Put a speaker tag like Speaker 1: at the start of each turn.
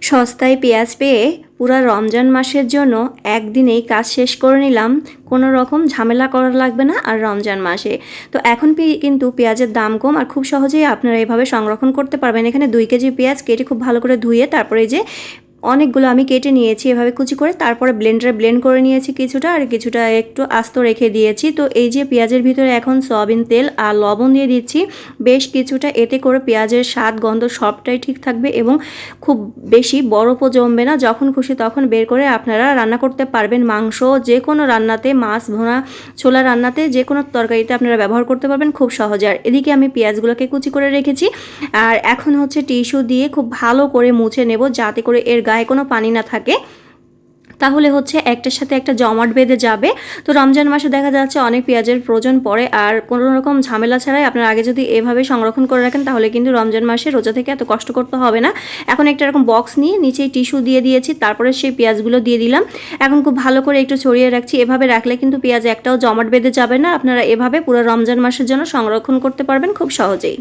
Speaker 1: সস্তায় পেঁয়াজ পেয়ে পুরা রমজান মাসের জন্য একদিনেই কাজ শেষ করে নিলাম। কোনো রকম ঝামেলা করা লাগবে না আর রমজান মাসে। তো এখন কিন্তু পেঁয়াজের দাম কম আর খুব সহজেই আপনারা এভাবে সংরক্ষণ করতে পারবেন। এখানে 2 কেজি পেঁয়াজ কেটে খুব ভালো করে ধুয়ে তারপরে এই যে অনেকগুলো আমি কেটে নিয়েছি এভাবে কুচি করে, তারপরে ব্লেন্ডারে ব্লেন্ড করে নিয়েছি কিছুটা, আর কিছুটা একটু আস্ত রেখে দিয়েছি। তো এই যে পেঁয়াজের ভিতরে এখন সয়াবিন তেল আর লবণ দিয়ে দিচ্ছি বেশ কিছুটা, এতে করে পেঁয়াজের স্বাদ গন্ধ সবটাই ঠিক থাকবে এবং খুব বেশি বরফও জমবে না। যখন খুশি তখন বের করে আপনারা রান্না করতে পারবেন। মাংস যে কোনো রান্নাতে, মাছ ভুনা, ছোলা রান্নাতে, যে কোনো তরকারিতে আপনারা ব্যবহার করতে পারবেন খুব সহজে। আর এদিকে আমি পেঁয়াজগুলোকে কুচি করে রেখেছি আর এখন হচ্ছে টিস্যু দিয়ে খুব ভালো করে মুছে নেব যাতে করে এর গায়ে কোনো পানি না থাকে, তাহলে হচ্ছে একটার সাথে একটা জমাট বেঁধে যাবে। তো রমজান মাসে দেখা যাচ্ছে অনেক পেঁয়াজের প্রয়োজন পড়ে, আর কোনো রকম ঝামেলা ছাড়াই আপনারা আগে যদি এভাবে সংরক্ষণ করে রাখেন তাহলে কিন্তু রমজান মাসে রোজা থেকে এত কষ্ট করতে হবে না। এখন একটা এরকম বক্স নিয়ে নিচেই টিস্যু দিয়ে দিয়েছি, তারপরে সেই পেঁয়াজগুলো দিয়ে দিলাম। এখন খুব ভালো করে একটু ছড়িয়ে রাখছি। এভাবে রাখলে কিন্তু পেঁয়াজ একটাও জমাট বেঁধে যাবে না। আপনারা এভাবে পুরো রমজান মাসের জন্য সংরক্ষণ করতে পারবেন খুব সহজেই।